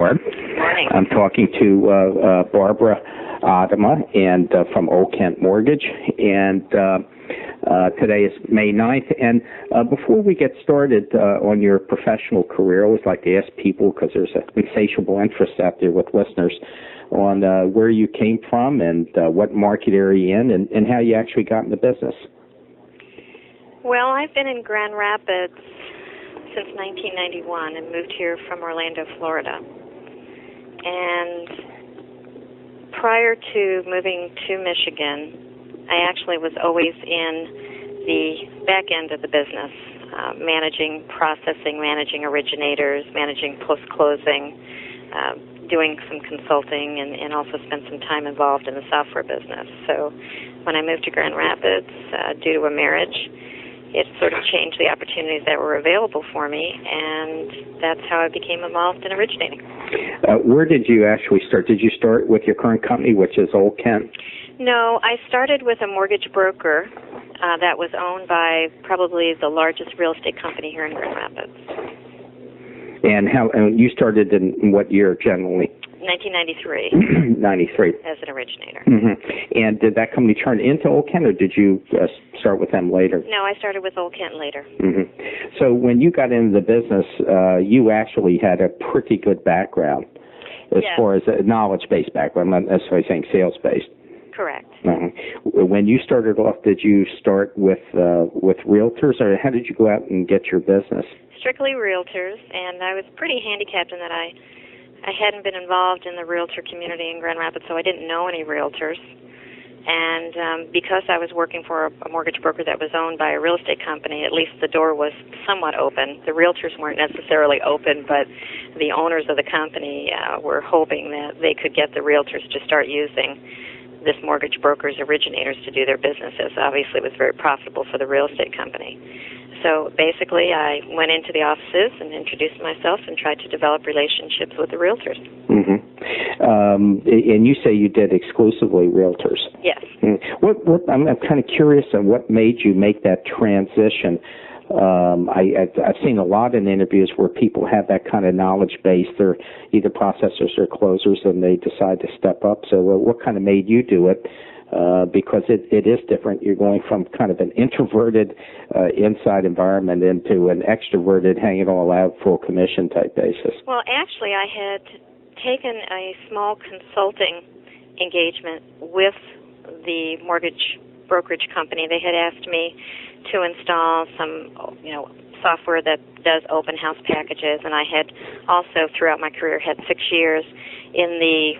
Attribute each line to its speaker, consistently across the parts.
Speaker 1: Morning.
Speaker 2: I'm talking to Barbara Adama and from Old Kent Mortgage, and today is May 9th. And before we get started on your professional career, I always like to ask people, because there's an insatiable interest out there with listeners, on where you came from and what market area you're in, and how you actually got in the business.
Speaker 1: Well, I've been in Grand Rapids since 1991 and moved here from Orlando, Florida. And prior to moving to Michigan, I actually was always in the back end of the business, managing processing, managing originators, managing post-closing, doing some consulting, and also spent some time involved in the software business. So when I moved to Grand Rapids, due to a marriage, it sort of changed the opportunities that were available for me, and that's how I became involved in originating.
Speaker 2: Where did you actually start? Did you start with your current company, which is Old Kent?
Speaker 1: No, I started with a mortgage broker that was owned by probably the largest real estate company here in Grand Rapids.
Speaker 2: And you started in what year generally?
Speaker 1: 1993.
Speaker 2: 93.
Speaker 1: As an originator.
Speaker 2: Mm-hmm. And did that company turn into Old Kent, or did you start with them later?
Speaker 1: No, I started with Old Kent later.
Speaker 2: Mm-hmm. So when you got into the business, you actually had a pretty good background as far as a knowledge-based background, not necessarily saying sales-based.
Speaker 1: Correct.
Speaker 2: Mm-hmm. When you started off, did you start with realtors, or how did you go out and get your business?
Speaker 1: Strictly realtors, and I was pretty handicapped in that I hadn't been involved in the realtor community in Grand Rapids, so I didn't know any realtors. And because I was working for a mortgage broker that was owned by a real estate company, at least the door was somewhat open. The realtors weren't necessarily open, but the owners of the company were hoping that they could get the realtors to start using this mortgage broker's originators to do their businesses. Obviously, it was very profitable for the real estate company. So basically, I went into the offices and introduced myself and tried to develop relationships with the realtors. Mm-hmm.
Speaker 2: And you say you did exclusively realtors.
Speaker 1: Yes.
Speaker 2: Mm-hmm. I'm kind of curious on what made you make that transition. I've seen a lot in interviews where people have that kind of knowledge base. They're either processors or closers, and they decide to step up. So what kind of made you do it? Because it is different. You're going from kind of an introverted inside environment into an extroverted, hang it all out, full commission type basis.
Speaker 1: Well, actually, I had taken a small consulting engagement with the mortgage brokerage company. They had asked me to install some, software that does open house packages, and I had also, throughout my career, had 6 years in the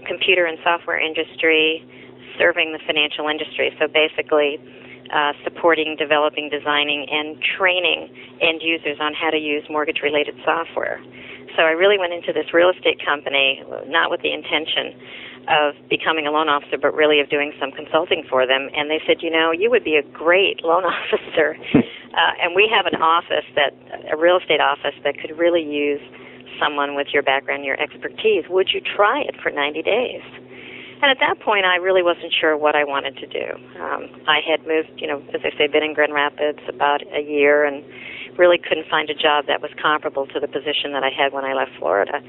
Speaker 1: computer and software industry, serving the financial industry, so basically supporting, developing, designing, and training end users on how to use mortgage-related software. So I really went into this real estate company not with the intention of becoming a loan officer, but really of doing some consulting for them, and they said, you would be a great loan officer, and we have a real estate office that could really use someone with your background, your expertise. Would you try it for 90 days? And at that point, I really wasn't sure what I wanted to do. I had moved, as I say, been in Grand Rapids about a year and really couldn't find a job that was comparable to the position that I had when I left Florida.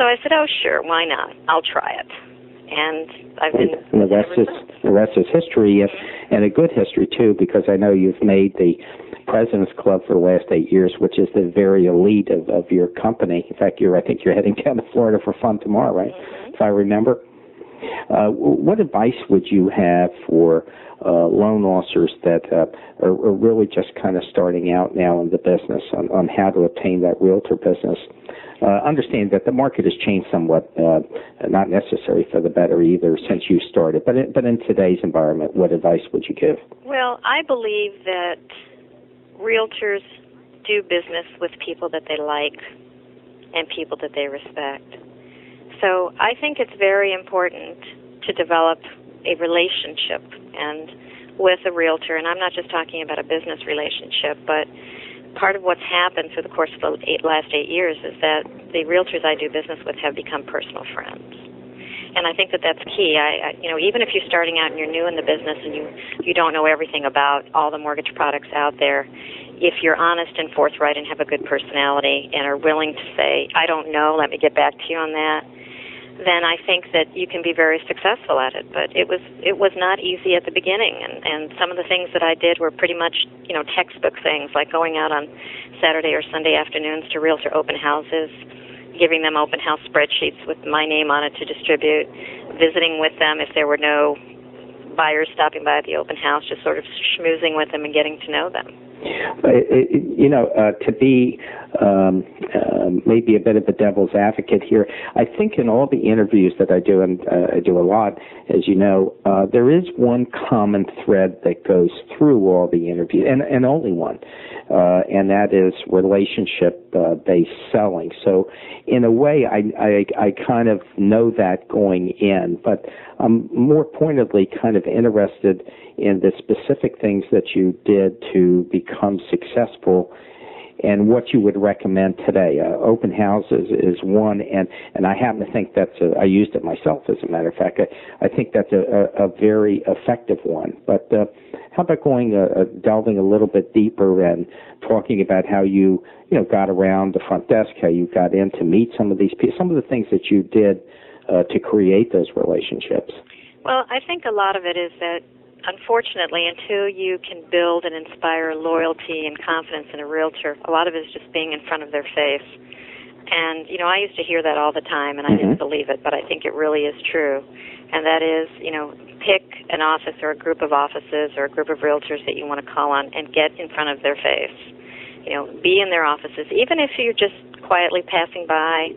Speaker 1: So I said, oh, sure, why not? I'll try it. And I've been...
Speaker 2: And the rest is history, and a good history, too, because I know you've made the President's Club for the last 8 years, which is the very elite of your company. In fact, I think you're heading down to Florida for fun tomorrow, right? Mm-hmm. If I remember. What advice would you have for loan officers that are really just kind of starting out now in the business on how to obtain that realtor business? Understand that the market has changed somewhat, not necessarily for the better either since you started, but in today's environment, what advice would you give?
Speaker 1: Well, I believe that realtors do business with people that they like and people that they respect. So I think it's very important to develop a relationship with a realtor, and I'm not just talking about a business relationship, but part of what's happened through the course of the last 8 years is that the realtors I do business with have become personal friends. And I think that that's key. Even if you're starting out and you're new in the business and you don't know everything about all the mortgage products out there, if you're honest and forthright and have a good personality and are willing to say, I don't know, let me get back to you on that, then I think that you can be very successful at it. But it was not easy at the beginning, and some of the things that I did were pretty much, textbook things, like going out on Saturday or Sunday afternoons to realtor open houses, giving them open house spreadsheets with my name on it to distribute, visiting with them if there were no buyers stopping by at the open house, just sort of schmoozing with them and getting to know them.
Speaker 2: To be maybe a bit of a devil's advocate here, I think in all the interviews that I do, and I do a lot, as you know, there is one common thread that goes through all the interviews, and only one, and that is relationship-based selling. So in a way, I kind of know that going in, but I'm more pointedly kind of interested in the specific things that you did to become successful and what you would recommend today. Open houses is one, and I happen to think I used it myself, as a matter of fact. I think that's a very effective one. But how about delving a little bit deeper and talking about how you got around the front desk, how you got in to meet some of these people, some of the things that you did to create those relationships?
Speaker 1: Well, I think a lot of it is that, unfortunately, until you can build and inspire loyalty and confidence in a realtor, a lot of it is just being in front of their face. And, I used to hear that all the time, and I didn't believe it, but I think it really is true. And that is, pick an office or a group of offices or a group of realtors that you want to call on and get in front of their face. Be in their offices, even if you're just quietly passing by.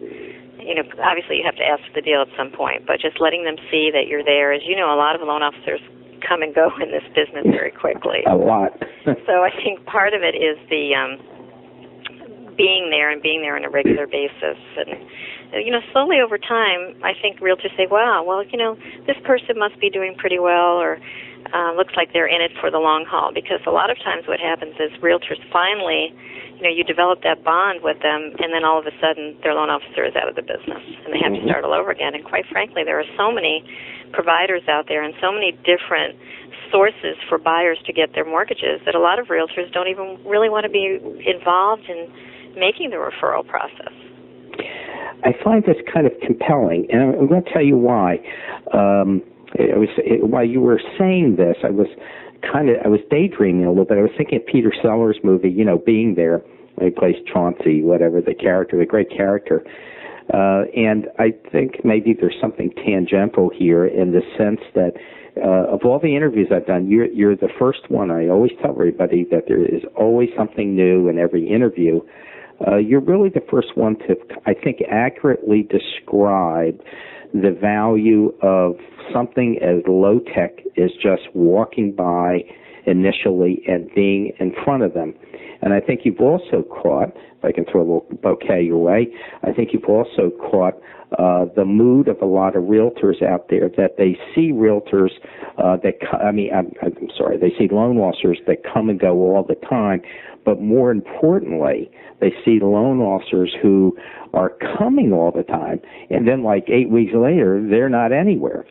Speaker 1: Obviously you have to ask for the deal at some point, but just letting them see that you're there. As you know, a lot of loan officers come and go in this business very quickly.
Speaker 2: A lot.
Speaker 1: So I think part of it is the being there and being there on a regular basis. And, slowly over time, I think realtors say, wow, well, this person must be doing pretty well, or looks like they're in it for the long haul. Because a lot of times what happens is realtors finally, you develop that bond with them, and then all of a sudden their loan officer is out of the business, and they have to start all over again. And quite frankly, there are so many providers out there and so many different sources for buyers to get their mortgages that a lot of realtors don't even really want to be involved in making the referral process.
Speaker 2: I find this kind of compelling, and I'm going to tell you why. While you were saying this, I was daydreaming a little bit. I was thinking of Peter Sellers' movie, Being There. He plays Chauncey, whatever, the great character. And I think maybe there's something tangential here in the sense that of all the interviews I've done, you're the first one. I always tell everybody that there is always something new in every interview. You're really the first one to, I think, accurately describe the value of something as low-tech as just walking by initially and being in front of them. And I think you've also caught, if I can throw a little bouquet your way, I think you've also caught the mood of a lot of realtors out there, that they see realtors they see loan officers that come and go all the time, but more importantly, they see loan officers who are coming all the time, and then like 8 weeks later, they're not anywhere.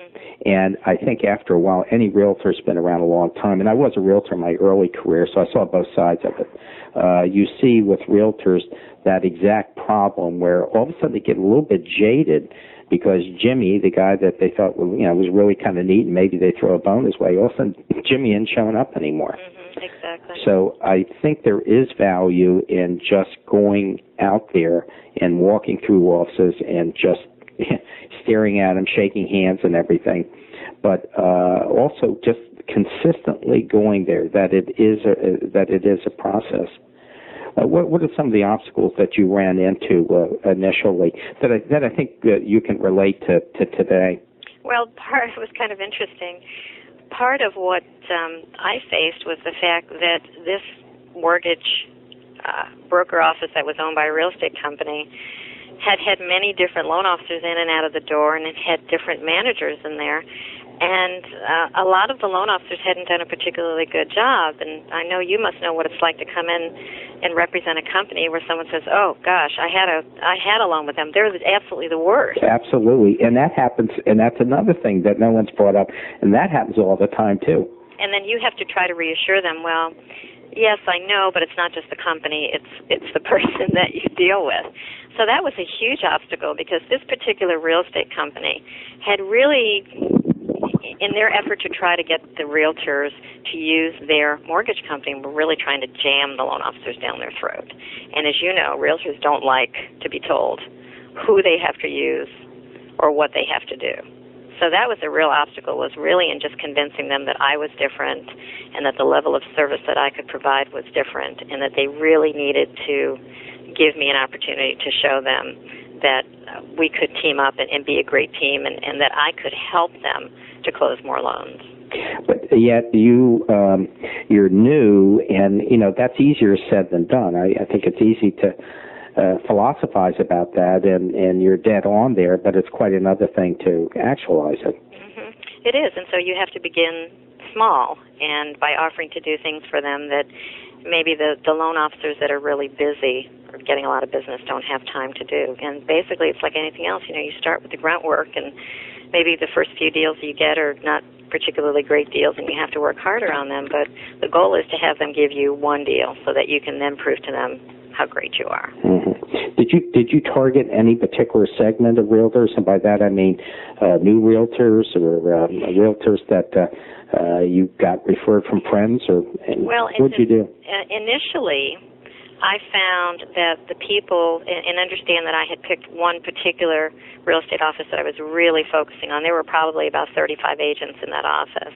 Speaker 2: And I think after a while, any realtor's been around a long time, and I was a realtor in my early career, so I saw both sides of it. You see with realtors that exact problem where all of a sudden they get a little bit jaded because Jimmy, the guy that they thought was really kind of neat, and maybe they throw a bone his way, all of a sudden Jimmy isn't showing up anymore.
Speaker 1: Exactly.
Speaker 2: So I think there is value in just going out there and walking through offices and just staring at them, shaking hands and everything, but also just consistently going there, that it is a process. What are some of the obstacles that you ran into initially that I think you can relate to today?
Speaker 1: Well, it was kind of interesting. Part of what I faced was the fact that this mortgage broker office that was owned by a real estate company had many different loan officers in and out of the door, and it had different managers in there. And a lot of the loan officers hadn't done a particularly good job. And I know you must know what it's like to come in and represent a company where someone says, "Oh gosh, I had a loan with them. They're absolutely the worst."
Speaker 2: Absolutely, and that happens, and that's another thing that no one's brought up, and that happens all the time too.
Speaker 1: And then you have to try to reassure them, well, yes, I know, but it's not just the company, it's the person that you deal with. So that was a huge obstacle because this particular real estate company had really, in their effort to try to get the realtors to use their mortgage company, were really trying to jam the loan officers down their throat. And as you know, realtors don't like to be told who they have to use or what they have to do. So that was a real obstacle, was really in just convincing them that I was different and that the level of service that I could provide was different and that they really needed to give me an opportunity to show them that we could team up and be a great team and that I could help them to close more loans.
Speaker 2: But yet you're new, and, that's easier said than done. I think it's easy to philosophize about that, and you're dead on there, but it's quite another thing to actualize it.
Speaker 1: Mm-hmm. It is, and so you have to begin small, and by offering to do things for them that maybe the loan officers that are really busy or getting a lot of business don't have time to do. And basically it's like anything else, you start with the grunt work, and maybe the first few deals you get are not particularly great deals and you have to work harder on them, but the goal is to have them give you one deal so that you can then prove to them how great you are.
Speaker 2: Mm-hmm. Did you target any particular segment of realtors? And by that I mean new realtors or realtors that you got referred from friends, or what did you do?
Speaker 1: Initially, I found that the people, and understand that I had picked one particular real estate office that I was really focusing on. There were probably about 35 agents in that office.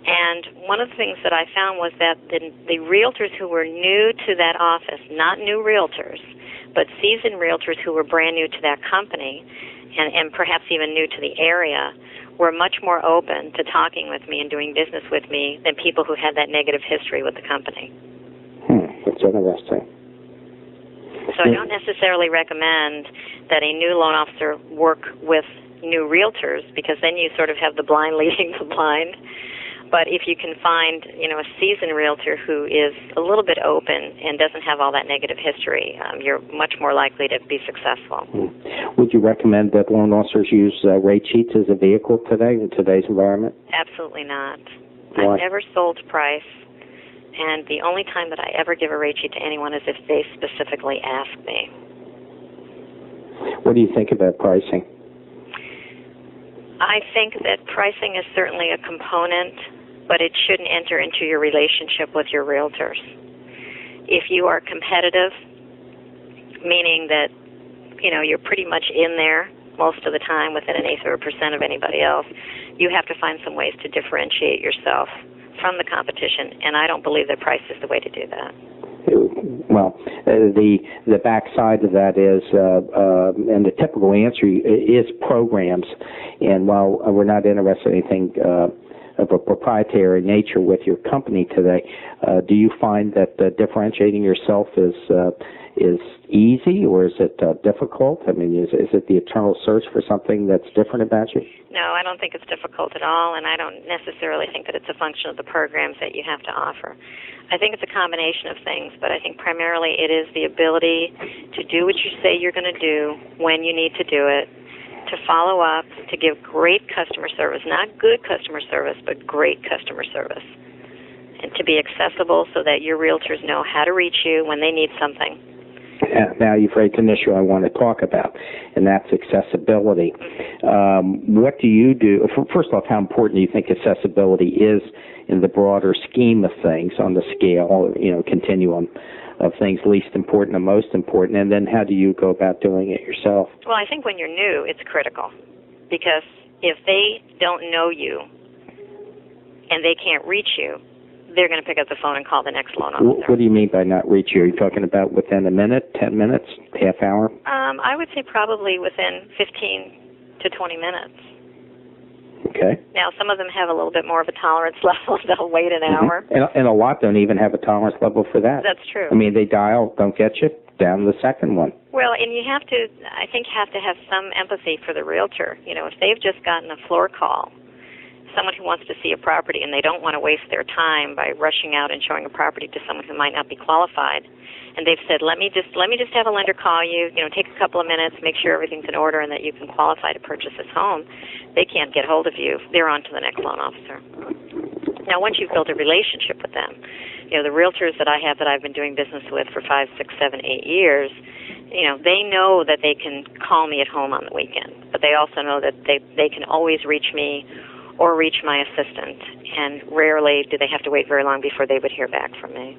Speaker 1: And one of the things that I found was that the realtors who were new to that office, not new realtors, but seasoned realtors who were brand new to that company and perhaps even new to the area, were much more open to talking with me and doing business with me than people who had that negative history with the company.
Speaker 2: That's interesting.
Speaker 1: So I don't necessarily recommend that a new loan officer work with new realtors, because then you sort of have the blind leading the blind. But if you can find, a seasoned realtor who is a little bit open and doesn't have all that negative history, you're much more likely to be successful.
Speaker 2: Would you recommend that loan officers use rate sheets as a vehicle today in today's environment?
Speaker 1: Absolutely not.
Speaker 2: Why?
Speaker 1: I've never sold price, and the only time that I ever give a rate sheet to anyone is if they specifically ask me.
Speaker 2: What do you think about pricing?
Speaker 1: I think that pricing is certainly a component, but it shouldn't enter into your relationship with your realtors. If you are competitive, meaning that, you're pretty much in there most of the time within an eighth of a percent of anybody else, you have to find some ways to differentiate yourself from the competition, and I don't believe that price is the way to do that.
Speaker 2: Well, the backside of that is, and the typical answer is programs. And while we're not interested in anything of a proprietary nature with your company today, do you find that differentiating yourself is easy, or is it difficult? I mean, is it the eternal search for something that's different about you?
Speaker 1: No, I don't think it's difficult at all, and I don't necessarily think that it's a function of the programs that you have to offer. I think it's a combination of things, but I think primarily it is the ability to do what you say you're going to do when you need to do it, to follow up, to give great customer service, not good customer service, but great customer service, and to be accessible so that your realtors know how to reach you when they need something.
Speaker 2: Now you've raised an issue I want to talk about, and that's accessibility. What do you do? First off, how important do you think accessibility is in the broader scheme of things on the scale, continuum of things, least important and most important? And then how do you go about doing it yourself?
Speaker 1: Well, I think when you're new, it's critical, because if they don't know you and they can't reach you, they're going to pick up the phone and call the next loan officer.
Speaker 2: What do you mean by not reach you? Are you talking about within a minute, 10 minutes, half hour?
Speaker 1: I would say probably within 15 to 20 minutes.
Speaker 2: Okay.
Speaker 1: Now, some of them have a little bit more of a tolerance level. They'll wait an hour.
Speaker 2: And a lot don't even have a tolerance level for that.
Speaker 1: That's true.
Speaker 2: I mean, they dial, don't get you, down to the second one.
Speaker 1: Well, and you have to have some empathy for the realtor. If they've just gotten a floor call someone who wants to see a property and they don't want to waste their time by rushing out and showing a property to someone who might not be qualified, and they've said, let me just have a lender call you, take a couple of minutes, make sure everything's in order and that you can qualify to purchase this home, they can't get hold of you. They're on to the next loan officer. Now, once you've built a relationship with them, the realtors that I have that I've been doing business with for 5, 6, 7, 8 years, they know that they can call me at home on the weekend, but they also know that they can always reach me or reach my assistant, and rarely do they have to wait very long before they would hear back from me.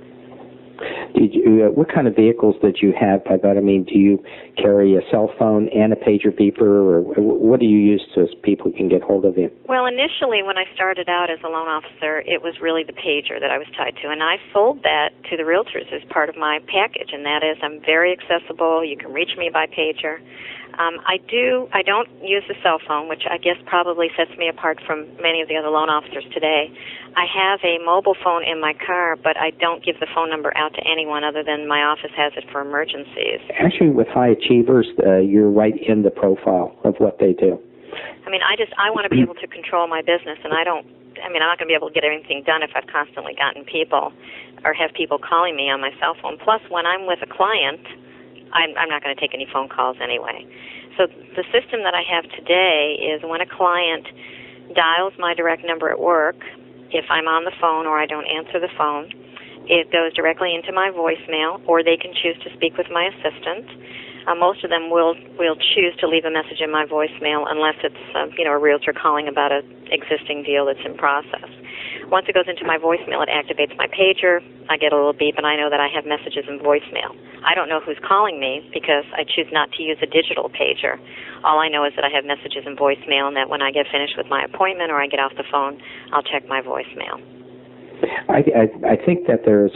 Speaker 2: What kind of vehicles did you have by that? I mean, do you carry a cell phone and a pager beeper, or what do you use so people can get hold of you?
Speaker 1: Well, initially when I started out as a loan officer, it was really the pager that I was tied to, and I sold that to the realtors as part of my package, and that is I'm very accessible. You can reach me by pager. I don't use the cell phone, which I guess probably sets me apart from many of the other loan officers today. I have a mobile phone in my car, but I don't give the phone number out to anyone other than my office has it for emergencies.
Speaker 2: Actually, with high achievers, you're right in the profile of what they do.
Speaker 1: I mean, I want to be able to control my business, and I'm not going to be able to get everything done if I've constantly gotten people or have people calling me on my cell phone. Plus, when I'm with a client, I'm not going to take any phone calls anyway. So the system that I have today is when a client dials my direct number at work, if I'm on the phone or I don't answer the phone, it goes directly into my voicemail, or they can choose to speak with my assistant. Most of them will choose to leave a message in my voicemail unless it's a realtor calling about an existing deal that's in process. Once it goes into my voicemail, it activates my pager. I get a little beep, and I know that I have messages in voicemail. I don't know who's calling me because I choose not to use a digital pager. All I know is that I have messages in voicemail, and that when I get finished with my appointment or I get off the phone, I'll check my voicemail.
Speaker 2: I think that there's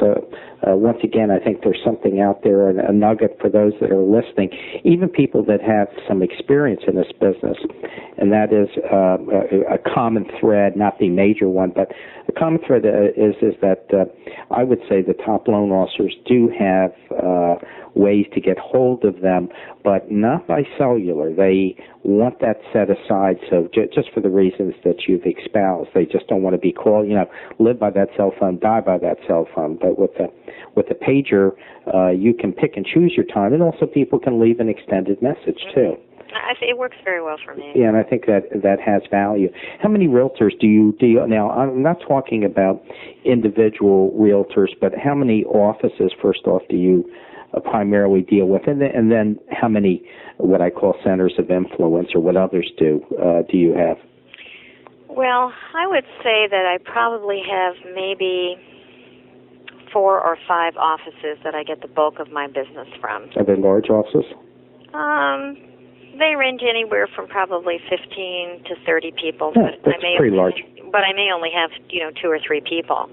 Speaker 2: once again, I think there's something out there, a nugget for those that are listening, even people that have some experience in this business, and that is a common thread, not the major one, but the common thread is that I would say the top loan officers do have ways to get hold of them, but not by cellular. They want that set aside, so just for the reasons that you've espoused. They just don't want to be called, live by that cell phone, die by that cell phone. But with the pager, you can pick and choose your time, and also people can leave an extended message, too.
Speaker 1: I think it works very well for me.
Speaker 2: Yeah, and I think that has value. How many realtors do you now? I'm not talking about individual realtors, but how many offices, first off, do you primarily deal with, and then how many what I call centers of influence, or what others do you have?
Speaker 1: Well, I would say that I probably have maybe 4 or 5 offices that I get the bulk of my business from.
Speaker 2: Are they large offices?
Speaker 1: They range anywhere from probably 15 to 30 people.
Speaker 2: Yeah, that's pretty large.
Speaker 1: But I may only have 2 or 3 people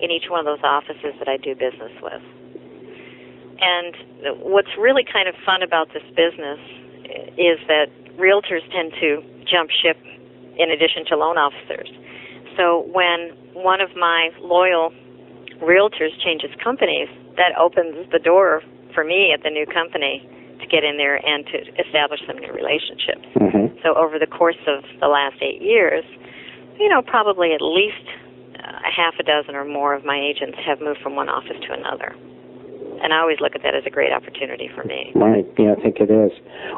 Speaker 1: in each one of those offices that I do business with. And what's really kind of fun about this business is that realtors tend to jump ship in addition to loan officers. So when one of my loyal realtors changes companies, that opens the door for me at the new company to get in there and to establish some new relationships. Mm-hmm. So over the course of the last 8 years, probably at least a half a dozen or more of my agents have moved from one office to another. And I always look at that as a great opportunity for me.
Speaker 2: Right. Yeah, I think it is.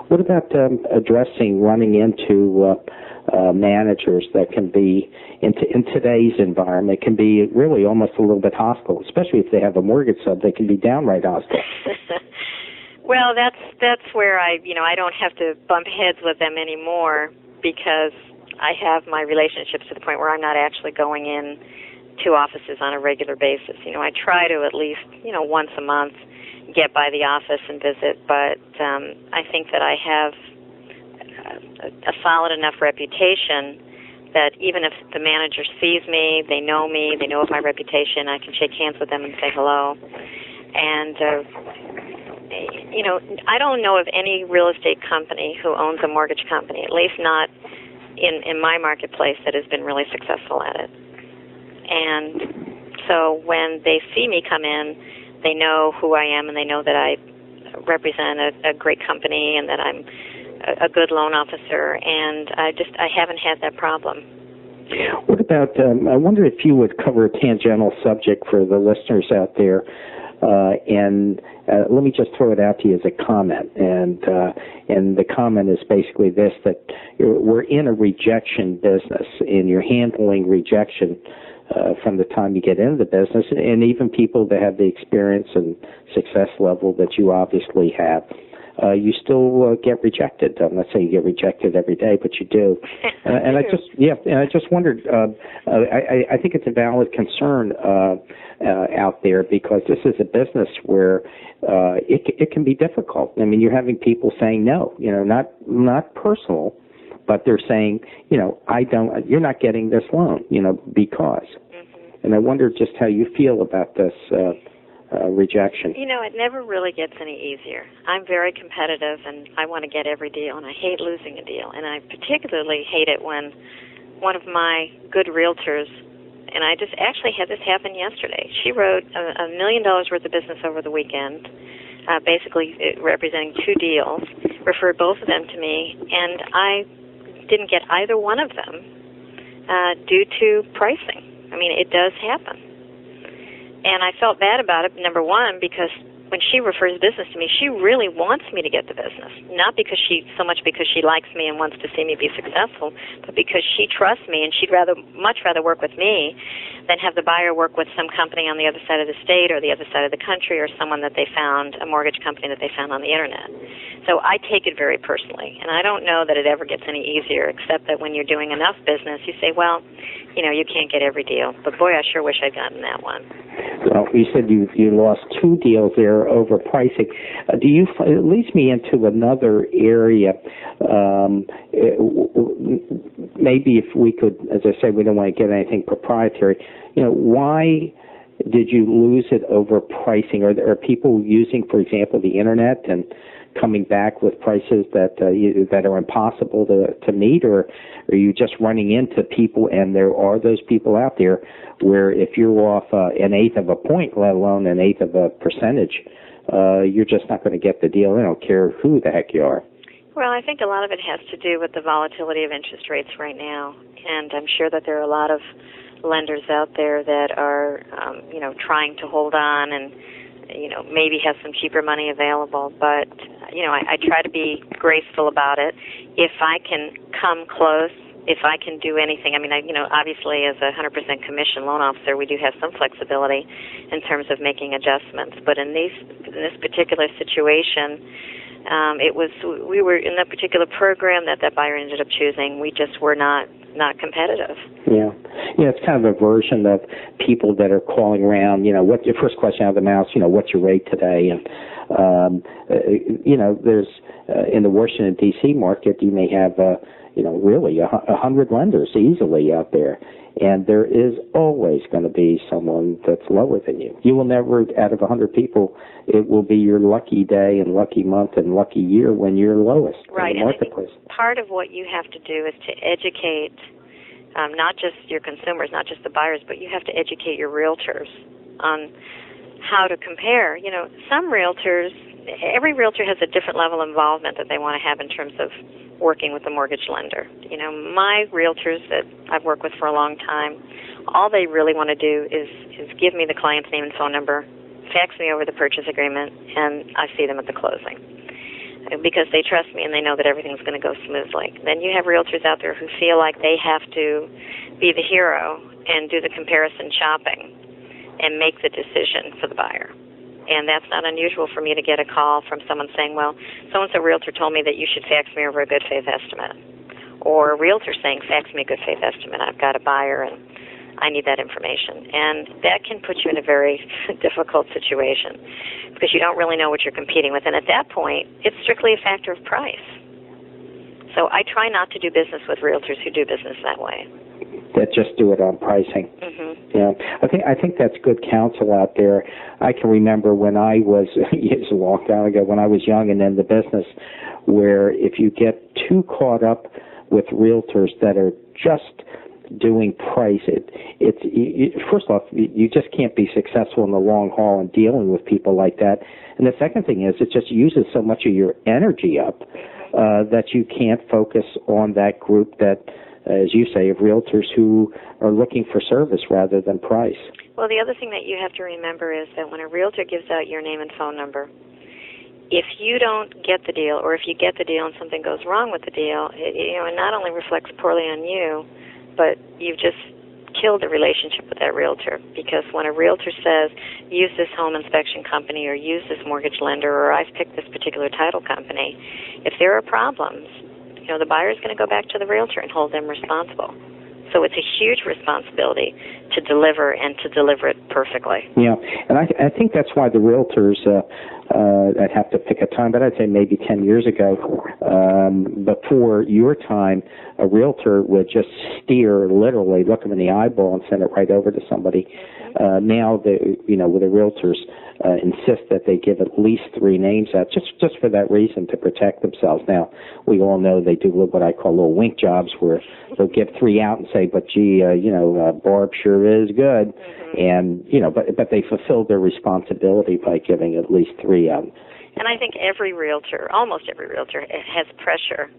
Speaker 2: What about running into managers that can be, in today's environment, can be really almost a little bit hostile, especially if they have a mortgage sub, they can be downright hostile.
Speaker 1: Well, that's where I don't have to bump heads with them anymore because I have my relationships to the point where I'm not actually going in to offices on a regular basis. I try to at least, once a month get by the office and visit, but I think that I have a solid enough reputation that even if the manager sees me, they know of my reputation, I can shake hands with them and say hello. And I don't know of any real estate company who owns a mortgage company, at least not in my marketplace, that has been really successful at it. And so when they see me come in, they know who I am and they know that I represent a great company and that I'm a good loan officer, and I haven't had that problem.
Speaker 2: What about, I wonder if you would cover a tangential subject for the listeners out there, and let me just throw it out to you as a comment, and the comment is basically this, that we're in a rejection business, and you're handling rejection from the time you get into the business, and even people that have the experience and success level that you obviously have. You still get rejected. I'm not saying you get rejected every day, but you do. And I just wondered. I think it's a valid concern out there, because this is a business where it can be difficult. I mean, you're having people saying no. Not personal, but they're saying, you're not getting this loan. Because. Mm-hmm. And I wonder just how you feel about this. Rejection.
Speaker 1: It never really gets any easier. I'm very competitive, and I want to get every deal, and I hate losing a deal. And I particularly hate it when one of my good realtors, and I just actually had this happen yesterday. She wrote $1 million worth of business over the weekend, basically representing 2 deals, referred both of them to me, and I didn't get either one of them due to pricing. I mean, it does happen. And I felt bad about it, number one, because when she refers business to me, she really wants me to get the business. Not because so much because she likes me and wants to see me be successful, but because she trusts me, and she'd much rather work with me than have the buyer work with some company on the other side of the state or the other side of the country, or someone that they found, a mortgage company that they found on the internet. So I take it very personally, and I don't know that it ever gets any easier, except that when you're doing enough business, you say, well, you can't get every deal, but boy, I sure wish I'd gotten that one.
Speaker 2: Well, you said you lost 2 deals there over pricing. It leads me into another area. Maybe if we could, as I said, we don't want to get anything proprietary. Why did you lose it over pricing? Are people using, for example, the internet and coming back with prices that are impossible to meet, or are you just running into people, and there are those people out there where if you're off an eighth of a point, let alone an eighth of a percentage, you're just not going to get the deal. I don't care who the heck you are.
Speaker 1: Well, I think a lot of it has to do with the volatility of interest rates right now, and I'm sure that there are a lot of lenders out there that are, trying to hold on and maybe have some cheaper money available, but, I try to be graceful about it. If I can come close, if I can do anything, obviously as a 100% commission loan officer, we do have some flexibility in terms of making adjustments, but in this particular situation, we were in that particular program that buyer ended up choosing, we just were not competitive.
Speaker 2: Yeah, it's kind of a version of people that are calling around, what's your first question out of the mouth, what's your rate today? And, there's, in the Washington, D.C. market, you may have, really 100 lenders easily out there. And there is always going to be someone that's lower than you. You will never, out of 100 people, it will be your lucky day and lucky month and lucky year when you're lowest in the marketplace.
Speaker 1: And I think part of what you have to do is to educate not just your consumers, not just the buyers, but you have to educate your realtors on how to compare. Some realtors, every realtor has a different level of involvement that they want to have in terms of working with the mortgage lender. My realtors that I've worked with for a long time, all they really want to do is give me the client's name and phone number, fax me over the purchase agreement, and I see them at the closing because they trust me and they know that everything's going to go smoothly. Then you have realtors out there who feel like they have to be the hero and do the comparison shopping and make the decision for the buyer. And that's not unusual for me to get a call from someone saying, well, so-and-so realtor told me that you should fax me over a good faith estimate. Or a realtor saying, fax me a good faith estimate. I've got a buyer and I need that information. And that can put you in a very difficult situation because you don't really know what you're competing with. And at that point, it's strictly a factor of price. So I try not to do business with realtors who do business that way.
Speaker 2: That just do it on pricing.
Speaker 1: Mm-hmm.
Speaker 2: Yeah, I think that's good counsel out there. I can remember when I was, it's a long time ago, when I was young and in the business, where if you get too caught up with realtors that are just doing price, first off, you just can't be successful in the long haul in dealing with people like that. And the second thing is, it just uses so much of your energy up that you can't focus on that group that as you say, of realtors who are looking for service rather than price.
Speaker 1: Well, the other thing that you have to remember is that when a realtor gives out your name and phone number, if you don't get the deal, or if you get the deal and something goes wrong with the deal, it not only reflects poorly on you, but you've just killed the relationship with that realtor. Because when a realtor says, use this home inspection company or use this mortgage lender or I've picked this particular title company, if there are problems, the buyer's going to go back to the realtor and hold them responsible. So it's a huge responsibility to deliver and to deliver it perfectly.
Speaker 2: Yeah, and I think that's why the realtors, I'd have to pick a time, but I'd say maybe 10 years ago, before your time, a realtor would just steer, literally, look them in the eyeball and send it right over to somebody. Now, with the realtors insist that they give at least 3 names out, just for that reason, to protect themselves. Now, we all know they do what I call little wink jobs, where they'll give 3 out and say, but gee, Barb sure is good. And, but they fulfill their responsibility by giving at least 3 out.
Speaker 1: And I think almost every realtor has pressure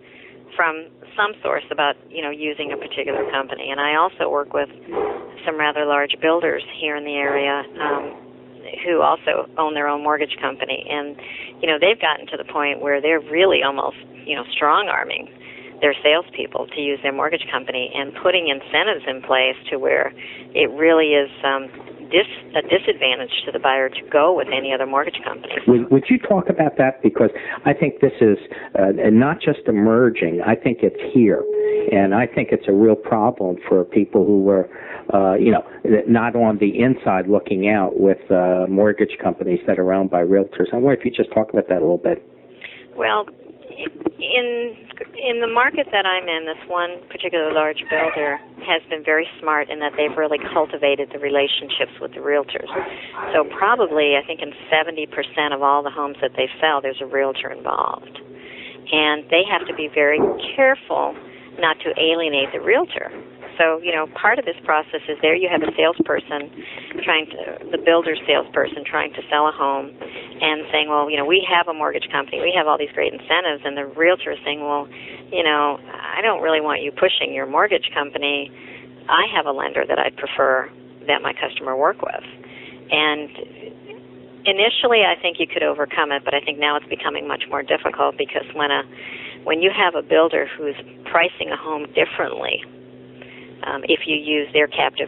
Speaker 1: from some source about, using a particular company. And I also work with some rather large builders here in the area who also own their own mortgage company. And, they've gotten to the point where they're really almost, strong-arming their salespeople to use their mortgage company and putting incentives in place to where it really is a disadvantage to the buyer to go with any other mortgage company.
Speaker 2: Would you talk about that? Because I think this is not just emerging. I think it's here. And I think it's a real problem for people who were, not on the inside looking out with mortgage companies that are owned by realtors. I wonder if you just talk about that a little bit.
Speaker 1: Well, in the market that I'm in, this one particular large builder has been very smart in that they've really cultivated the relationships with the realtors. So probably, I think in 70% of all the homes that they sell, there's a realtor involved. And they have to be very careful not to alienate the realtor. So, part of this process is there you have a salesperson the builder salesperson trying to sell a home and saying, well, we have a mortgage company, we have all these great incentives, and the realtor is saying, well, I don't really want you pushing your mortgage company. I have a lender that I'd prefer that my customer work with. And initially, I think you could overcome it, but I think now it's becoming much more difficult because when you have a builder who's pricing a home differently, if you use their captive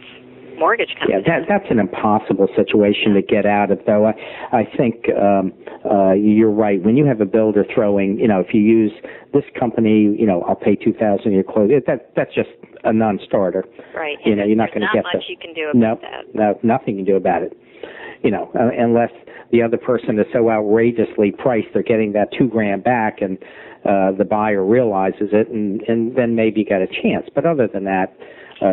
Speaker 1: mortgage company.
Speaker 2: Yeah, that's an impossible situation to get out of, though. I think you're right. When you have a builder throwing, if you use this company, I'll pay $2,000 your close. That's just a non-starter.
Speaker 1: Right.
Speaker 2: You're not going to get
Speaker 1: not much you can do about that.
Speaker 2: No, nothing you can do about it. Unless the other person is so outrageously priced, they're getting that $2,000 back, and the buyer realizes it, and then maybe you got a chance. But other than that,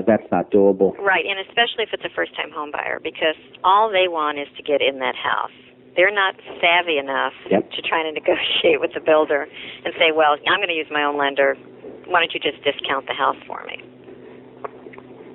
Speaker 2: that's not doable.
Speaker 1: Right, and especially if it's a first-time home buyer, because all they want is to get in that house. They're not savvy enough to try to negotiate with the builder and say, well, I'm going to use my own lender. Why don't you just discount the house for me?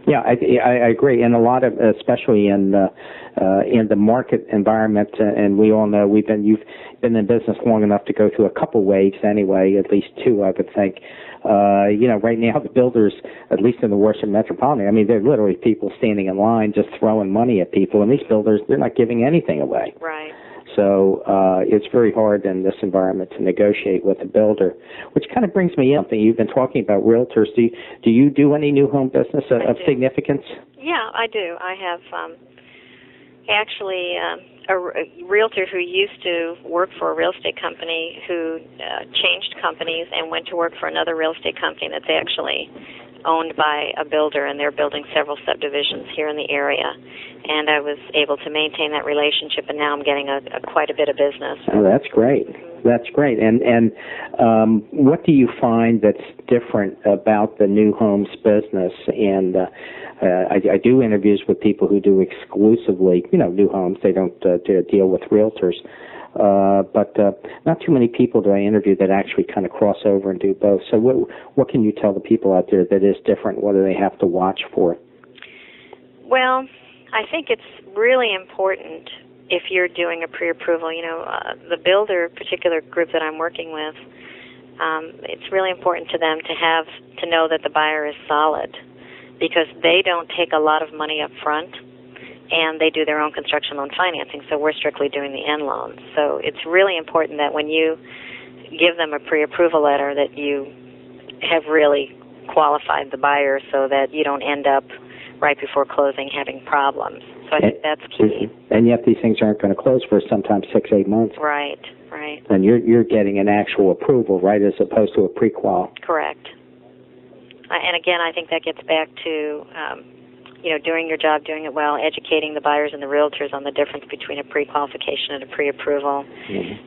Speaker 2: Yeah, I agree, and a lot of, especially in the market environment, and we all know you've been in business long enough to go through a couple waves anyway, at least 2, I would think. Right now the builders, at least in the Worcester metropolitan, they're literally people standing in line just throwing money at people, and these builders, they're not giving anything away.
Speaker 1: Right.
Speaker 2: So it's very hard in this environment to negotiate with a builder, which kind of brings me up. You've been talking about realtors. Do you do any new home business of significance?
Speaker 1: Yeah, I do. I have actually a realtor who used to work for a real estate company who changed companies and went to work for another real estate company that's actually owned by a builder, and they're building several subdivisions here in the area. And I was able to maintain that relationship, and now I'm getting quite a bit of business. Oh, that's great.
Speaker 2: That's great. And what do you find that's different about the new homes business? And I do interviews with people who do exclusively, new homes. They don't deal with realtors. But not too many people do I interview that actually kind of cross over and do both. So what can you tell the people out there that is different? What do they have to watch for?
Speaker 1: Well, I think it's really important if you're doing a pre-approval. The builder particular group that I'm working with, it's really important to them to have to know that the buyer is solid, because they don't take a lot of money up front, and they do their own construction loan financing, so we're strictly doing the end loans. So it's really important that when you give them a pre-approval letter that you have really qualified the buyer so that you don't end up right before closing having problems. So I think that's key.
Speaker 2: And yet these things aren't going to close for sometimes 6-8 months.
Speaker 1: Right.
Speaker 2: And you're getting an actual approval, right, as opposed to a pre-qual.
Speaker 1: Correct. And again, I think that gets back to doing your job, doing it well, educating the buyers and the realtors on the difference between a pre-qualification and a pre-approval,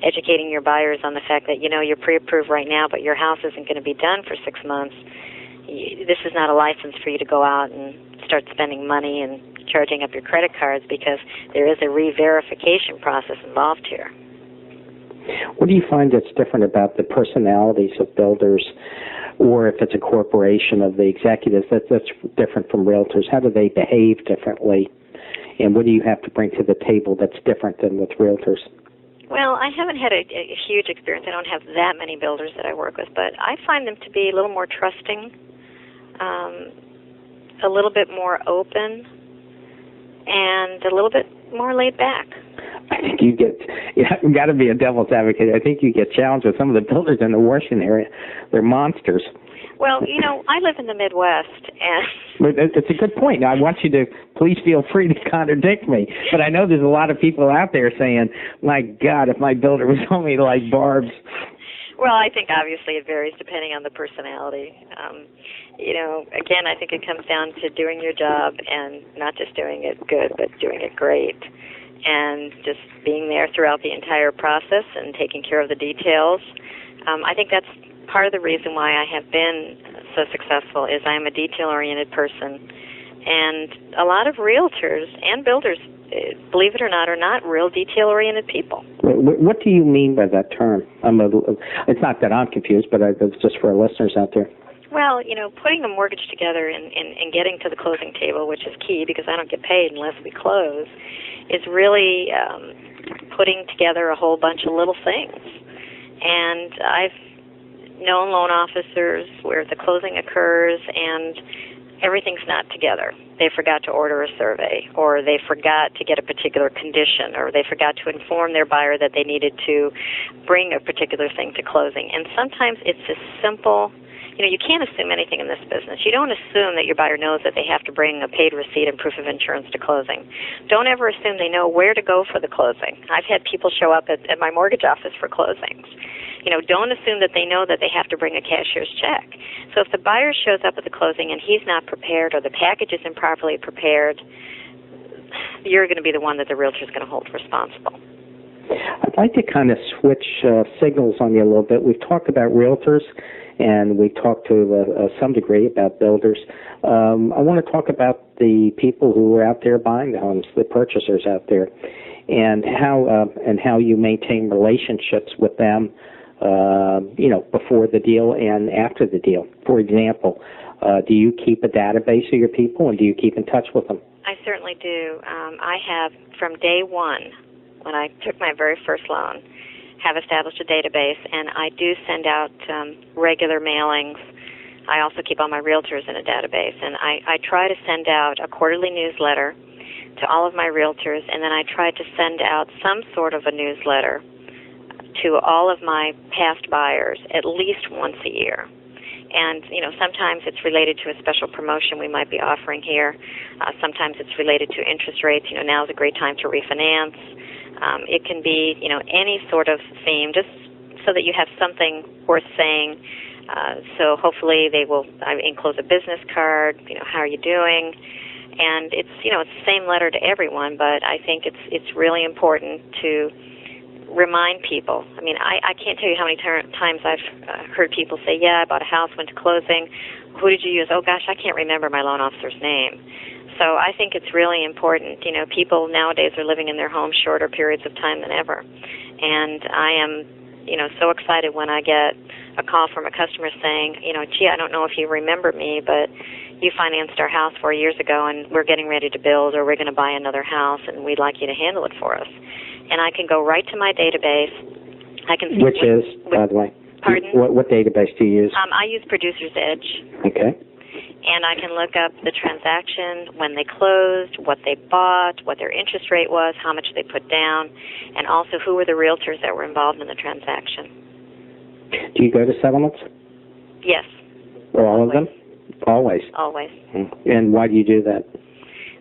Speaker 1: educating your buyers on the fact that, you're pre-approved right now, but your house isn't going to be done for 6 months. This is not a license for you to go out and start spending money and charging up your credit cards, because there is a re-verification process involved here.
Speaker 2: What do you find that's different about the personalities of builders, or if it's a corporation of the executives, that's different from realtors? How do they behave differently, and what do you have to bring to the table that's different than with realtors?
Speaker 1: Well, I haven't had a huge experience. I don't have that many builders that I work with, but I find them to be a little more trusting, a little bit more open, and a little bit more laid back.
Speaker 2: I think you've got to be a devil's advocate. I think you get challenged with some of the builders in the Washington area. They're monsters.
Speaker 1: Well, I live in the Midwest, and
Speaker 2: it's a good point. Now, I want you to please feel free to contradict me, but I know there's a lot of people out there saying, "My God, if my builder was only like Barb's."
Speaker 1: Well, I think obviously it varies depending on the personality. Again, I think it comes down to doing your job and not just doing it good, but doing it great, and just being there throughout the entire process and taking care of the details. I think that's part of the reason why I have been so successful is I am a detail-oriented person, and a lot of realtors and builders, believe it or not, are not real detail-oriented people.
Speaker 2: What do you mean by that term? It's not that I'm confused, but it's just for our listeners out there.
Speaker 1: Well, putting a mortgage together and getting to the closing table, which is key because I don't get paid unless we close, is really putting together a whole bunch of little things. And I've known loan officers where the closing occurs and everything's not together. They forgot to order a survey, or they forgot to get a particular condition, or they forgot to inform their buyer that they needed to bring a particular thing to closing. And sometimes it's as simple. You can't assume anything in this business. You don't assume that your buyer knows that they have to bring a paid receipt and proof of insurance to closing. Don't ever assume they know where to go for the closing. I've had people show up at my mortgage office for closings. Don't assume that they know that they have to bring a cashier's check. So if the buyer shows up at the closing and he's not prepared, or the package is improperly prepared, you're going to be the one that the realtor is going to hold responsible.
Speaker 2: I'd like to kind of switch signals on you a little bit. We've talked about realtors, and we talked to some degree about builders. I want to talk about the people who are out there buying the homes, the purchasers out there, and how you maintain relationships with them, before the deal and after the deal. For example, do you keep a database of your people, and do you keep in touch with them?
Speaker 1: I certainly do. I have, from day one, when I took my very first loan, have established a database, and I do send out regular mailings. I also keep all my realtors in a database, and I try to send out a quarterly newsletter to all of my realtors, and then I try to send out some sort of a newsletter to all of my past buyers at least once a year. And, sometimes it's related to a special promotion we might be offering here. Sometimes it's related to interest rates. Now's a great time to refinance. It can be, any sort of theme, just so that you have something worth saying. So hopefully they will enclose a business card, how are you doing? And it's, it's the same letter to everyone, but I think it's really important to remind people. I can't tell you how many times I've heard people say, yeah, I bought a house, went to closing. Who did you use? Oh, gosh, I can't remember my loan officer's name. So I think it's really important. People nowadays are living in their homes shorter periods of time than ever. And I am, so excited when I get a call from a customer saying, gee, I don't know if you remember me, but you financed our house 4 years ago, and we're getting ready to build, or we're going to buy another house, and we'd like you to handle it for us. And I can go right to my database. I can see
Speaker 2: by the way?
Speaker 1: Pardon?
Speaker 2: What database do you use?
Speaker 1: I use Producer's Edge.
Speaker 2: Okay.
Speaker 1: And I can look up the transaction, when they closed, what they bought, what their interest rate was, how much they put down, and also who were the realtors that were involved in the transaction.
Speaker 2: Do you go to settlements?
Speaker 1: Yes.
Speaker 2: All of them? Always?
Speaker 1: Always.
Speaker 2: And why do you do that?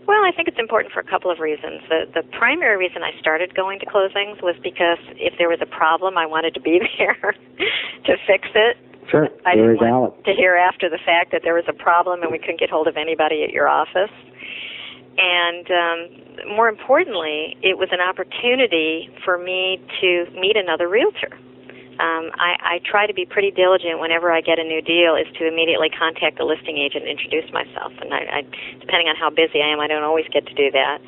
Speaker 1: Well, I think it's important for a couple of reasons. The primary reason I started going to closings was because if there was a problem, I wanted to be there to fix it.
Speaker 2: Sure,
Speaker 1: I
Speaker 2: very
Speaker 1: didn't
Speaker 2: valid.
Speaker 1: want to hear after the fact that there was a problem and we couldn't get hold of anybody at your office. And more importantly, it was an opportunity for me to meet another realtor. I try to be pretty diligent whenever I get a new deal is to immediately contact the listing agent and introduce myself. And I depending on how busy I am, I don't always get to do that.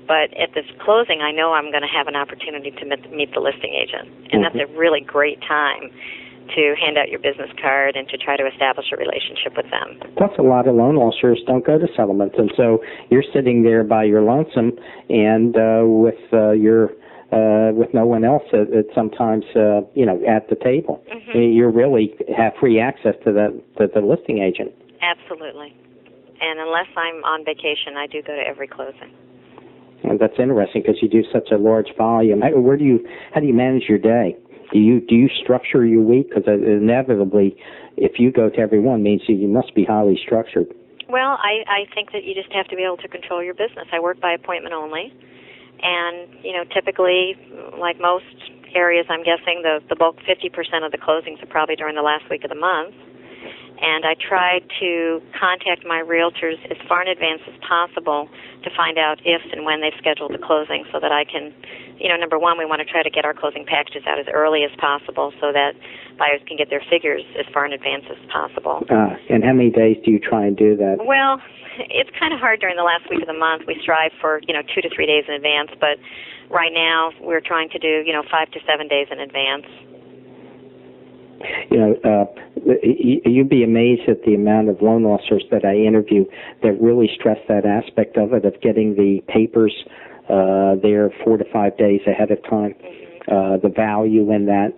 Speaker 1: But at this closing, I know I'm going to have an opportunity to meet the listing agent. And that's a really great time to hand out your business card and to try to establish a relationship with them.
Speaker 2: Plus, a lot of loan officers don't go to settlements, and so you're sitting there by your lonesome and with no one else sometimes at the table. Mm-hmm. You really have free access to the listing agent.
Speaker 1: Absolutely. And unless I'm on vacation, I do go to every closing.
Speaker 2: And that's interesting because you do such a large volume. How do you manage your day? Do you structure your week? Because inevitably, if you go to every one, means you must be highly structured.
Speaker 1: Well, I think that you just have to be able to control your business. I work by appointment only, and typically, like most areas, I'm guessing the bulk 50% of the closings are probably during the last week of the month. And I try to contact my realtors as far in advance as possible to find out if and when they've scheduled the closing so that I can, number one, we want to try to get our closing packages out as early as possible so that buyers can get their figures as far in advance as possible.
Speaker 2: And how many days do you try and do that?
Speaker 1: Well, it's kind of hard during the last week of the month. We strive for, 2 to 3 days in advance, but right now we're trying to do, 5 to 7 days in advance.
Speaker 2: You'd be amazed at the amount of loan officers that I interview that really stress that aspect of it, of getting the papers there 4 to 5 days ahead of time, the value in that.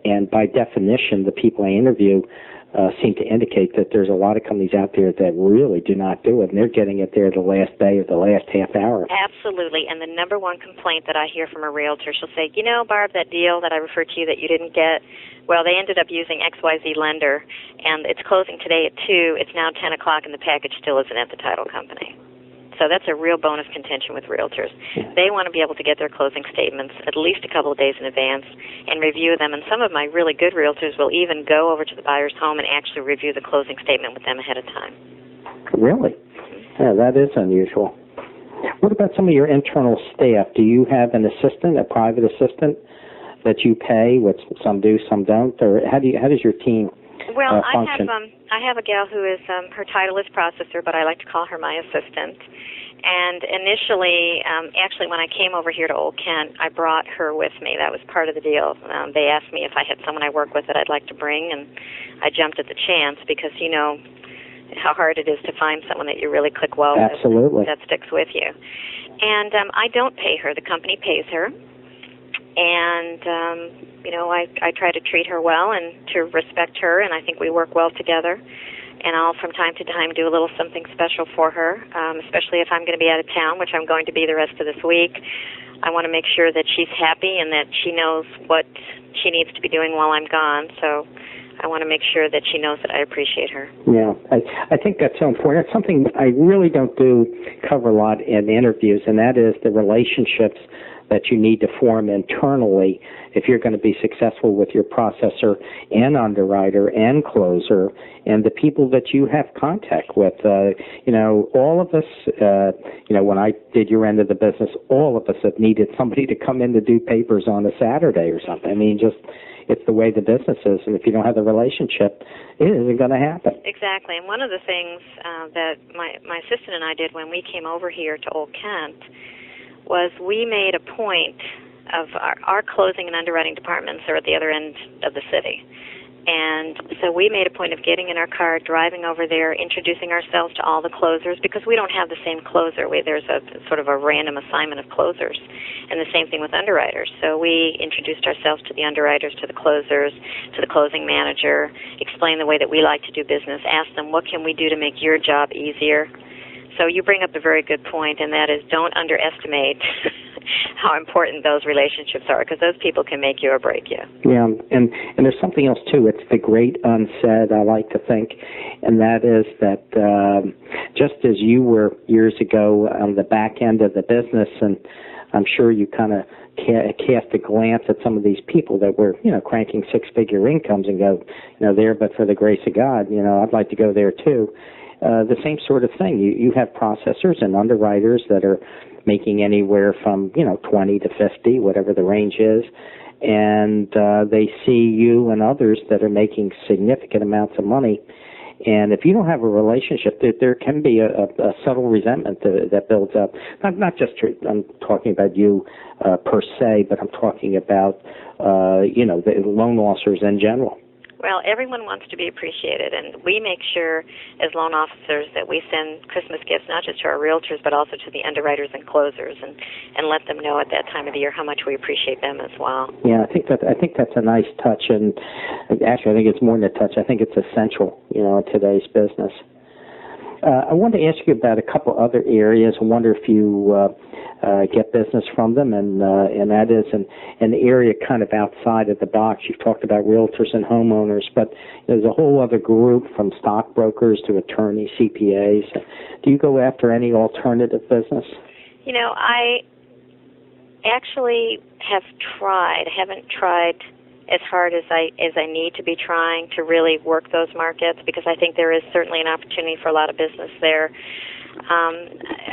Speaker 2: And by definition, the people I interview seem to indicate that there's a lot of companies out there that really do not do it, and they're getting it there the last day or the last half hour.
Speaker 1: Absolutely, and the number one complaint that I hear from a realtor, she'll say, Barb, that deal that I referred to you that you didn't get, well, they ended up using XYZ lender, and it's closing today at 2, it's now 10 o'clock, and the package still isn't at the title company. So that's a real bone of contention with realtors. Yeah. They want to be able to get their closing statements at least a couple of days in advance and review them. And some of my really good realtors will even go over to the buyer's home and actually review the closing statement with them ahead of time.
Speaker 2: Really? Yeah, that is unusual. What about some of your internal staff? Do you have an assistant, a private assistant that you pay, which some do, some don't? Or how does your team function?
Speaker 1: I have a gal who is, her title is processor, but I like to call her my assistant. And initially, actually, when I came over here to Old Kent, I brought her with me. That was part of the deal. They asked me if I had someone I work with that I'd like to bring, and I jumped at the chance because you know how hard it is to find someone that you really click well with.
Speaker 2: Absolutely.
Speaker 1: That sticks with you. And I don't pay her. The company pays her. And, I try to treat her well and to respect her, and I think we work well together. And I'll, from time to time, do a little something special for her, especially if I'm going to be out of town, which I'm going to be the rest of this week. I want to make sure that she's happy and that she knows what she needs to be doing while I'm gone. So I want to make sure that she knows that I appreciate her.
Speaker 2: Yeah, I think that's so important. It's something I really don't cover a lot in interviews, and that is the relationships that you need to form internally if you're going to be successful with your processor and underwriter and closer and the people that you have contact with. All of us, when I did your end of the business, all of us have needed somebody to come in to do papers on a Saturday or something. I mean, it's the way the business is, and if you don't have the relationship, it isn't going to happen.
Speaker 1: Exactly, and one of the things that my assistant and I did when we came over here to Old Kent was we made a point of our closing and underwriting departments are at the other end of the city. And so we made a point of getting in our car, driving over there, introducing ourselves to all the closers, because we don't have the same closer. There's a sort of a random assignment of closers, and the same thing with underwriters. So we introduced ourselves to the underwriters, to the closers, to the closing manager, explained the way that we like to do business, asked them, what can we do to make your job easier? So you bring up a very good point, and that is don't underestimate how important those relationships are, because those people can make you or break you.
Speaker 2: Yeah, and there's something else, too. It's the great unsaid, I like to think, and that is that just as you were years ago on the back end of the business, and I'm sure you kind of cast a glance at some of these people that were, cranking six-figure incomes and go, there, but for the grace of God, I'd like to go there, too. The same sort of thing. You have processors and underwriters that are making anywhere from 20 to 50, whatever the range is, and they see you and others that are making significant amounts of money. And if you don't have a relationship, there can be a subtle resentment that builds up. Not just I'm talking about you per se, but I'm talking about the loan officers in general.
Speaker 1: Well, everyone wants to be appreciated, and we make sure as loan officers that we send Christmas gifts not just to our realtors but also to the underwriters and closers, and let them know at that time of the year how much we appreciate them as well.
Speaker 2: Yeah, I think that's a nice touch, and actually I think it's more than a touch. I think it's essential, in today's business. I wanted to ask you about a couple other areas. I wonder if you get business from them, and that is an area kind of outside of the box. You've talked about realtors and homeowners, but there's a whole other group from stockbrokers to attorneys, CPAs. Do you go after any alternative business?
Speaker 1: I actually haven't tried as hard as I need to be trying to really work those markets, because I think there is certainly an opportunity for a lot of business there.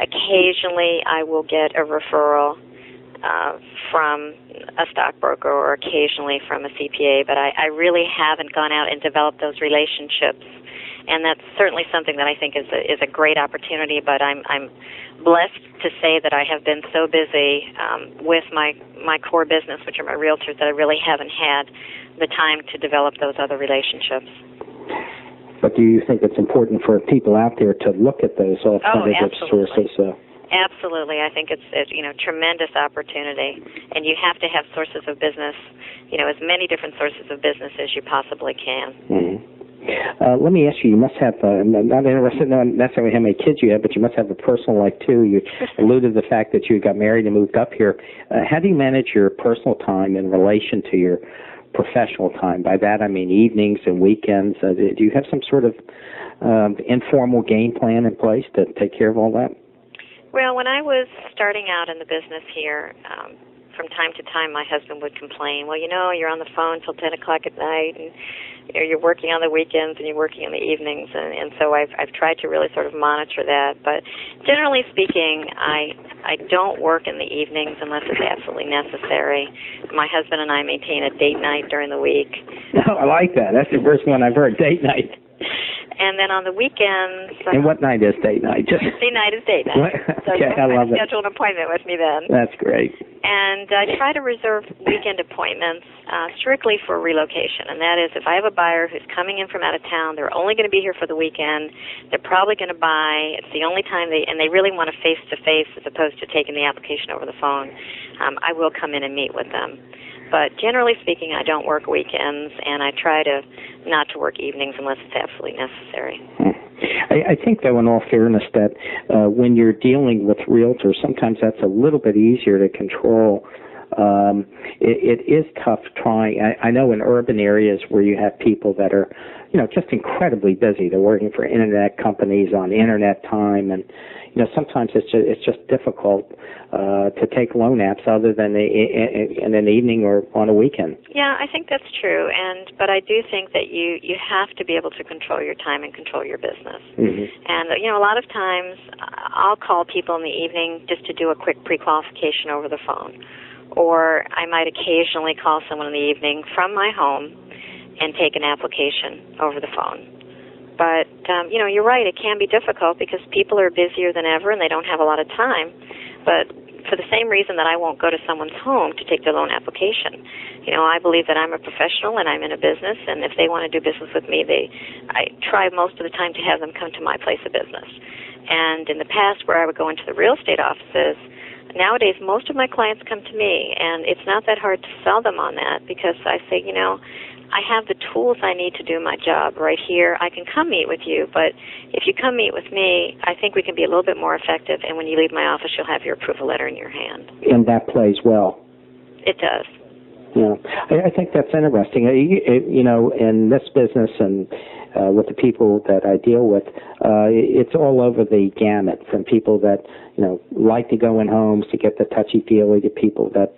Speaker 1: Occasionally I will get a referral from a stockbroker, or occasionally from a CPA, but I really haven't gone out and developed those relationships. And that's certainly something that I think is a great opportunity, but I'm blessed to say that I have been so busy with my core business, which are my realtors, that I really haven't had the time to develop those other relationships.
Speaker 2: But do you think it's important for people out there to look at those alternative sources?
Speaker 1: Absolutely. I think it's tremendous opportunity, and you have to have sources of business, as many different sources of business as you possibly can.
Speaker 2: Mm-hmm. Let me ask you, you must have, I'm not interested in necessarily how many kids you have, but you must have a personal life too. You alluded to the fact that you got married and moved up here. How do you manage your personal time in relation to your professional time? By that I mean evenings and weekends. Do you have some sort of informal game plan in place to take care of all that? Well,
Speaker 1: when I was starting out in the business here, from time to time my husband would complain, well, you're on the phone till 10 o'clock at night, and you're working on the weekends and you're working in the evenings, and so I've tried to really sort of monitor that. But generally speaking, I don't work in the evenings unless it's absolutely necessary. My husband and I maintain a date night during the week.
Speaker 2: Oh, I like that. That's the first one I've heard, date night.
Speaker 1: And then on the weekends...
Speaker 2: And what night is date night?
Speaker 1: Date night is date night. So
Speaker 2: okay, I love it.
Speaker 1: Schedule an appointment with me then.
Speaker 2: That's great.
Speaker 1: And I try to reserve weekend appointments strictly for relocation. And that is, if I have a buyer who's coming in from out of town, they're only going to be here for the weekend, they're probably going to buy, it's the only time they really want a face-to-face as opposed to taking the application over the phone, I will come in and meet with them. But generally speaking, I don't work weekends, and I try to not to work evenings unless it's absolutely necessary.
Speaker 2: I think, though, in all fairness, that when you're dealing with realtors, sometimes that's a little bit easier to control. It is tough trying. I know in urban areas where you have people that are, just incredibly busy. They're working for internet companies on internet time, and sometimes it's just difficult to take loan apps other than in an evening or on a weekend.
Speaker 1: Yeah, I think that's true, but I do think that you have to be able to control your time and control your business.
Speaker 2: Mm-hmm.
Speaker 1: And a lot of times I'll call people in the evening just to do a quick pre-qualification over the phone, or I might occasionally call someone in the evening from my home and take an application over the phone. But, you're right, it can be difficult because people are busier than ever and they don't have a lot of time. But for the same reason that I won't go to someone's home to take their loan application. I believe that I'm a professional and I'm in a business, and if they want to do business with me, I try most of the time to have them come to my place of business. And in the past, where I would go into the real estate offices, nowadays most of my clients come to me, and it's not that hard to sell them on that, because I say, I have the tools I need to do my job right here. I can come meet with you, but if you come meet with me, I think we can be a little bit more effective, and when you leave my office, you'll have your approval letter in your hand.
Speaker 2: And that plays well.
Speaker 1: It does.
Speaker 2: Yeah, I think that's interesting. In this business and with the people that I deal with, it's all over the gamut, from people that like to go in homes to get the touchy-feely to people that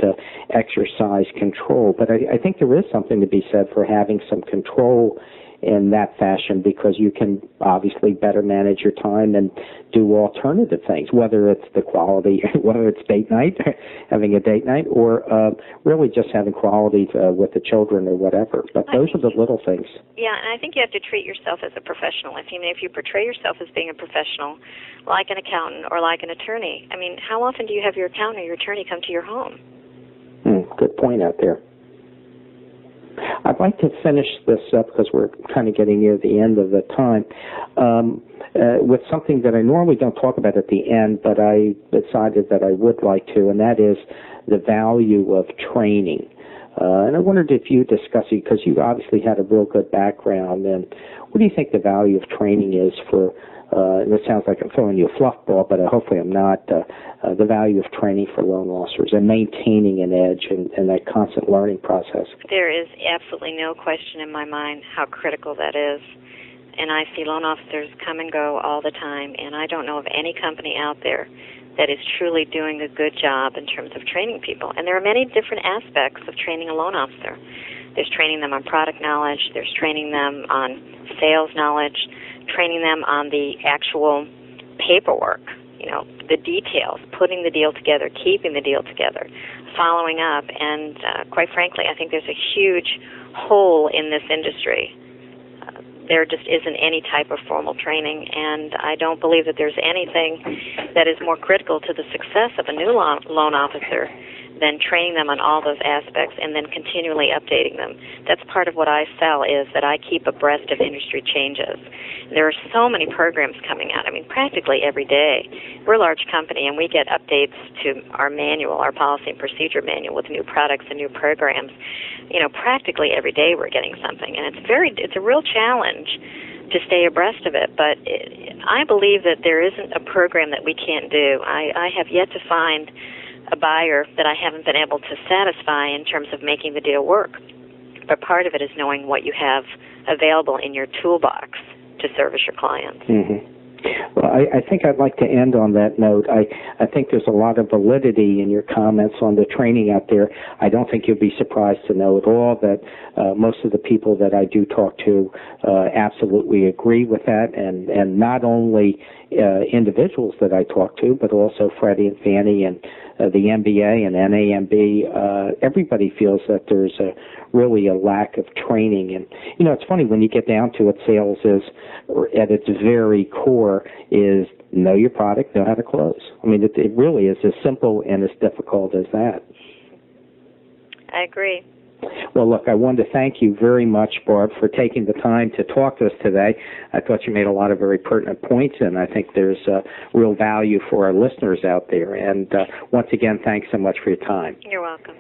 Speaker 2: exercise control. But I think there is something to be said for having some control in that fashion, because you can obviously better manage your time and do alternative things, whether it's the quality, whether it's date night, having a date night, or really just having quality with the children or whatever. But those are the little things.
Speaker 1: Yeah, and I think you have to treat yourself as a professional. If you portray yourself as being a professional, like an accountant or like an attorney, how often do you have your accountant or your attorney come to your home?
Speaker 2: Good point out there. I'd like to finish this up, because we're kind of getting near the end of the time, with something that I normally don't talk about at the end, but I decided that I would like to, and that is the value of training. And I wondered if you discuss it, because you obviously had a real good background, and what do you think the value of training is for, and it sounds like I'm throwing you a fluff ball, but hopefully I'm not, the value of training for loan officers and maintaining an edge and that constant learning process? There
Speaker 1: is absolutely no question in my mind how critical that is. And I see loan officers come and go all the time, and I don't know of any company out there that is truly doing a good job in terms of training people. And there are many different aspects of training a loan officer. There's training them on product knowledge, there's training them on sales knowledge, training them on the actual paperwork, the details, putting the deal together, keeping the deal together, following up. And quite frankly, I think there's a huge hole in this industry. There just isn't any type of formal training, and I don't believe that there's anything that is more critical to the success of a new loan officer than training them on all those aspects and then continually updating them. That's part of what I sell, is that I keep abreast of industry changes. There are so many programs coming out. Practically every day. We're a large company, and we get updates to our manual, our policy and procedure manual, with new products and new programs. Practically every day we're getting something, and it's a real challenge to stay abreast of it. But I believe that there isn't a program that we can't do. I have yet to find a buyer that I haven't been able to satisfy in terms of making the deal work. But part of it is knowing what you have available in your toolbox to service your clients.
Speaker 2: Mm-hmm. Well, I think I'd like to end on that note. I think there's a lot of validity in your comments on the training out there. I don't think you'll be surprised to know at all that most of the people that I do talk to absolutely agree with that, and not only individuals that I talk to, but also Freddie and Fannie and the MBA and NAMB. Everybody feels that there's really a lack of training. And, it's funny, when you get down to it, sales is, at its very core, is know your product, know how to close. It really is as simple and as difficult as that.
Speaker 1: I agree.
Speaker 2: Well, look, I wanted to thank you very much, Barb, for taking the time to talk to us today. I thought you made a lot of very pertinent points, and I think there's real value for our listeners out there. And once again, thanks so much for your time.
Speaker 1: You're welcome.